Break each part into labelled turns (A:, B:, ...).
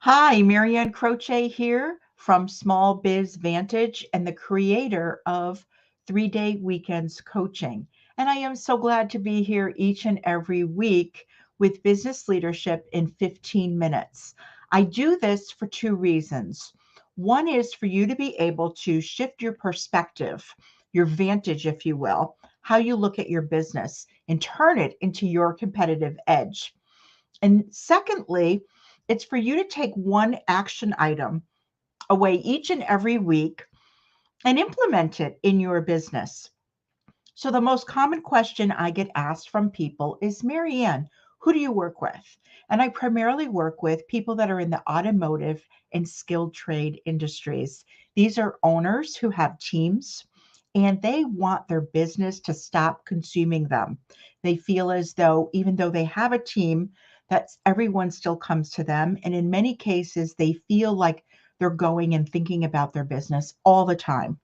A: Hi, Marianne Croce here from Small Biz Vantage and the creator of 3 Day Weekends Coaching. And I am so glad to be here each and every week with business leadership in 15 minutes. I do this for two reasons. One is for you to be able to shift your perspective, your vantage, if you will, how you look at your business and turn it into your competitive edge. And secondly, it's for you to take one action item away each and every week and implement it in your business. So, the most common question I get asked from people is, Marianne, who do you work with? And I primarily work with people that are in the automotive and skilled trade industries. These are owners who have teams and they want their business to stop consuming them. They feel as though, even though they have a team, that everyone still comes to them. And in many cases, they feel like they're going and thinking about their business all the time,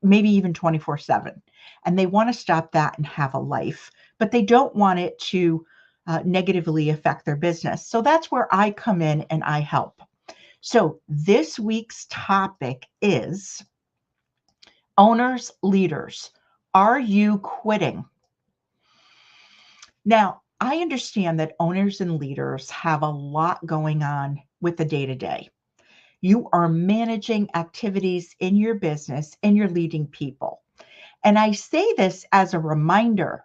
A: maybe even 24/7. And they want to stop that and have a life, but they don't want it to negatively affect their business. So that's where I come in and I help. So this week's topic is owners, leaders. Are you quitting? Now, I understand that owners and leaders have a lot going on with the day to day. You are managing activities in your business and you're leading people. And I say this as a reminder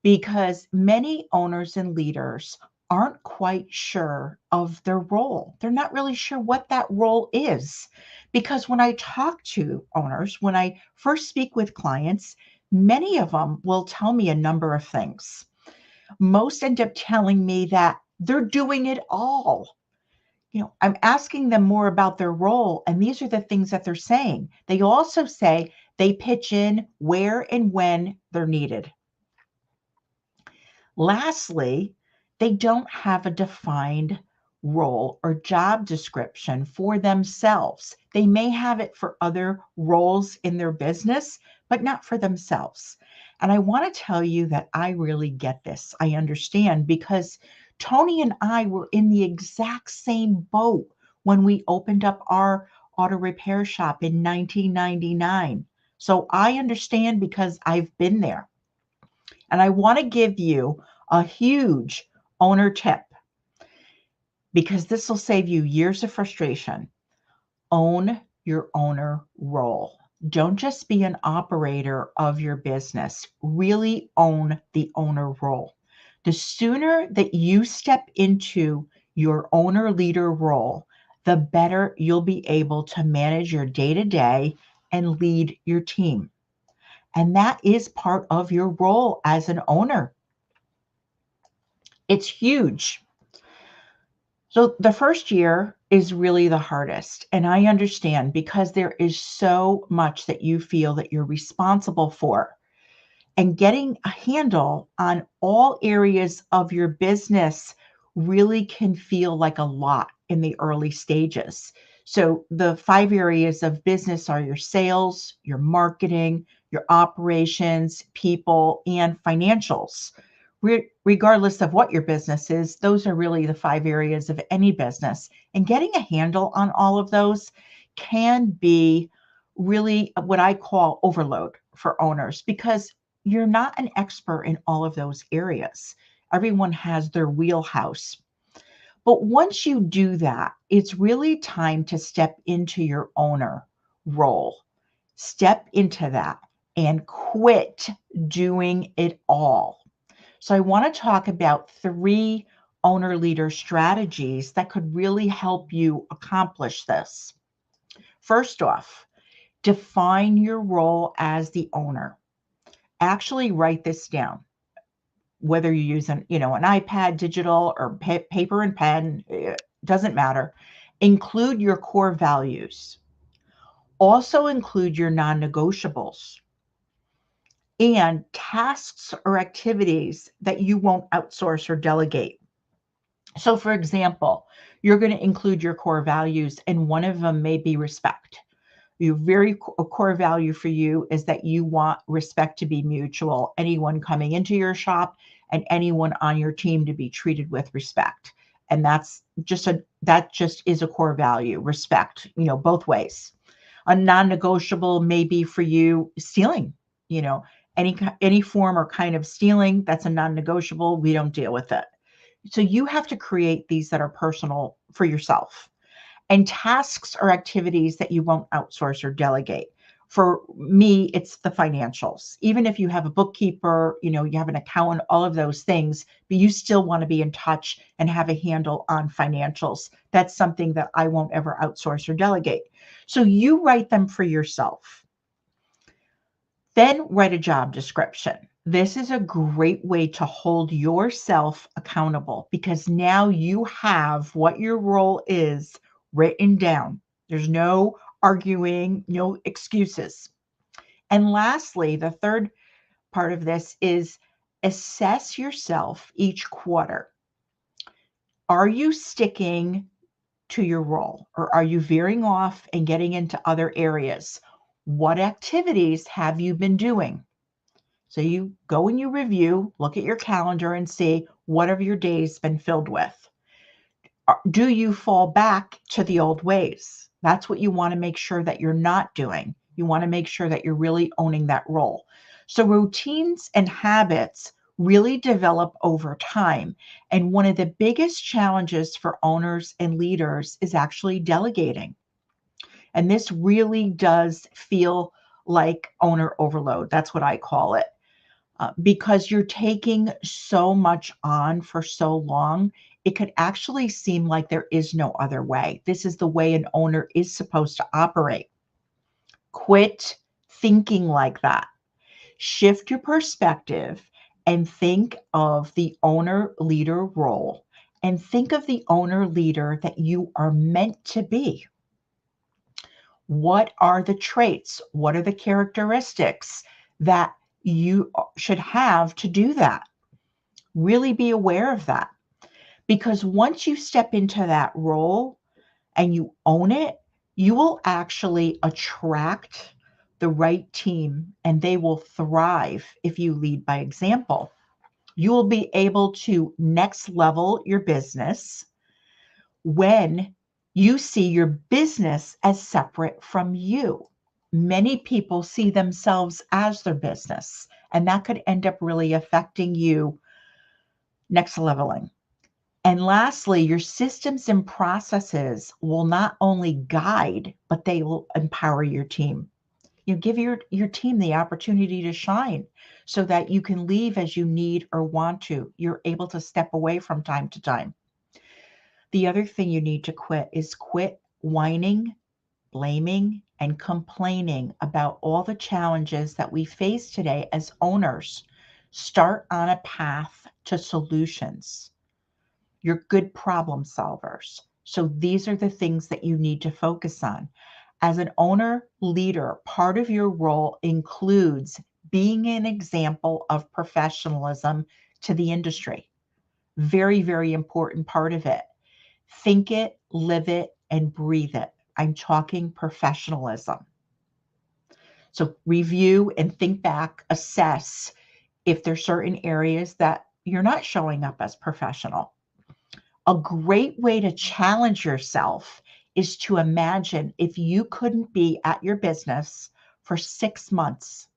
A: because many owners and leaders aren't quite sure of their role. They're not really sure what that role is. Because when I talk to owners, when I first speak with clients, many of them will tell me a number of things. Most end up telling me that they're doing it all. I'm asking them more about their role, and these are the things that they're saying. They also say they pitch in where and when they're needed. Lastly, they don't have a defined role or job description for themselves. They may have it for other roles in their business, but not for themselves. And I want to tell you that I really get this. I understand because Tony and I were in the exact same boat when we opened up our auto repair shop in 1999. So I understand because I've been there. And I want to give you a huge owner tip because this will save you years of frustration. Own your owner role. Don't just be an operator of your business, really own the owner role. The sooner that you step into your owner leader role, the better you'll be able to manage your day to day and lead your team. And that is part of your role as an owner. It's huge. So the first year is really the hardest. And I understand because there is so much that you feel that you're responsible for. And getting a handle on all areas of your business really can feel like a lot in the early stages. So the five areas of business are your sales, your marketing, your operations, people, and financials. Regardless of what your business is, those are really the five areas of any business. And getting a handle on all of those can be really what I call overload for owners because you're not an expert in all of those areas. Everyone has their wheelhouse. But once you do that, it's really time to step into your owner role. Step into that and quit doing it all. So I want to talk about three owner leader strategies that could really help you accomplish this. First off, define your role as the owner. Actually write this down. Whether you use an iPad, digital, or paper and pen, it doesn't matter. Include your core values. Also include your non-negotiables and tasks or activities that you won't outsource or delegate. So, for example, you're going to include your core values, and one of them may be respect. A core value for you is that you want respect to be mutual. Anyone coming into your shop and anyone on your team to be treated with respect. And that just is a core value, respect, both ways. A non-negotiable may be for you stealing, you know, any form or kind of stealing, that's a non-negotiable. We don't deal with it. So you have to create these that are personal for yourself. And tasks or activities that you won't outsource or delegate. For me, it's the financials. Even if you have a bookkeeper, you have an accountant, all of those things, but you still want to be in touch and have a handle on financials. That's something that I won't ever outsource or delegate. So you write them for yourself. Then write a job description. This is a great way to hold yourself accountable because now you have what your role is written down. There's no arguing, no excuses. And lastly, the third part of this is assess yourself each quarter. Are you sticking to your role or are you veering off and getting into other areas? What activities have you been doing? So you go and you review, look at your calendar and see what have your days been filled with. Do you fall back to the old ways? That's what you want to make sure that you're not doing. You want to make sure that you're really owning that role. So routines and habits really develop over time. And one of the biggest challenges for owners and leaders is actually delegating. And this really does feel like owner overload. That's what I call it. Because you're taking so much on for so long, it could actually seem like there is no other way. This is the way an owner is supposed to operate. Quit thinking like that. Shift your perspective and think of the owner leader role and think of the owner leader that you are meant to be. What are the traits? What are the characteristics that you should have to do that? Really be aware of that. Because once you step into that role and you own it, you will actually attract the right team and they will thrive if you lead by example. You will be able to next level your business when you see your business as separate from you. Many people see themselves as their business, and that could end up really affecting you next leveling. And lastly, your systems and processes will not only guide, but they will empower your team. You give your team the opportunity to shine so that you can leave as you need or want to. You're able to step away from time to time. The other thing you need to quit whining, blaming, and complaining about all the challenges that we face today as owners. Start on a path to solutions. You're good problem solvers. So these are the things that you need to focus on. As an owner leader, part of your role includes being an example of professionalism to the industry. Very, very important part of it. Think it, live it, and breathe it. I'm talking professionalism. So review and think back, assess if there's certain areas that you're not showing up as professional. A great way to challenge yourself is to imagine if you couldn't be at your business for 6 months,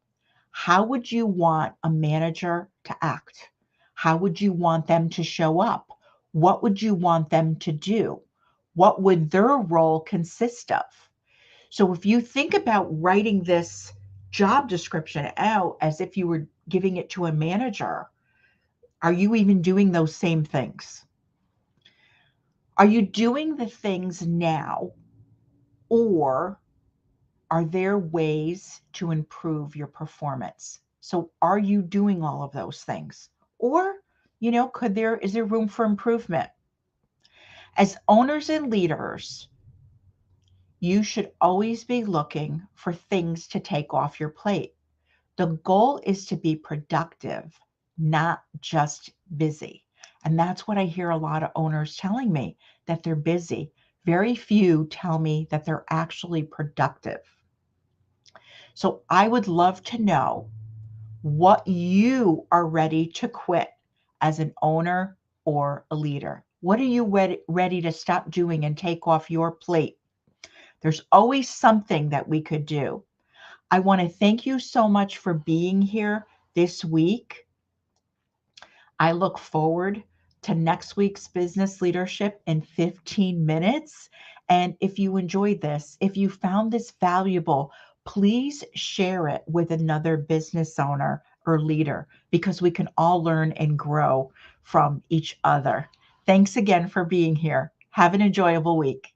A: how would you want a manager to act? How would you want them to show up? What would you want them to do? What would their role consist of? So if you think about writing this job description out as if you were giving it to a manager, are you even doing those same things? Are you doing the things now, or are there ways to improve your performance? So are you doing all of those things? Or, is there room for improvement? As owners and leaders, you should always be looking for things to take off your plate. The goal is to be productive, not just busy. And that's what I hear a lot of owners telling me, that they're busy. Very few tell me that they're actually productive. So I would love to know what you are ready to quit as an owner or a leader. What are you ready to stop doing and take off your plate? There's always something that we could do. I want to thank you so much for being here this week. I look forward to next week's business leadership in 15 minutes. And if you enjoyed this, if you found this valuable, please share it with another business owner or leader because we can all learn and grow from each other. Thanks again for being here. Have an enjoyable week.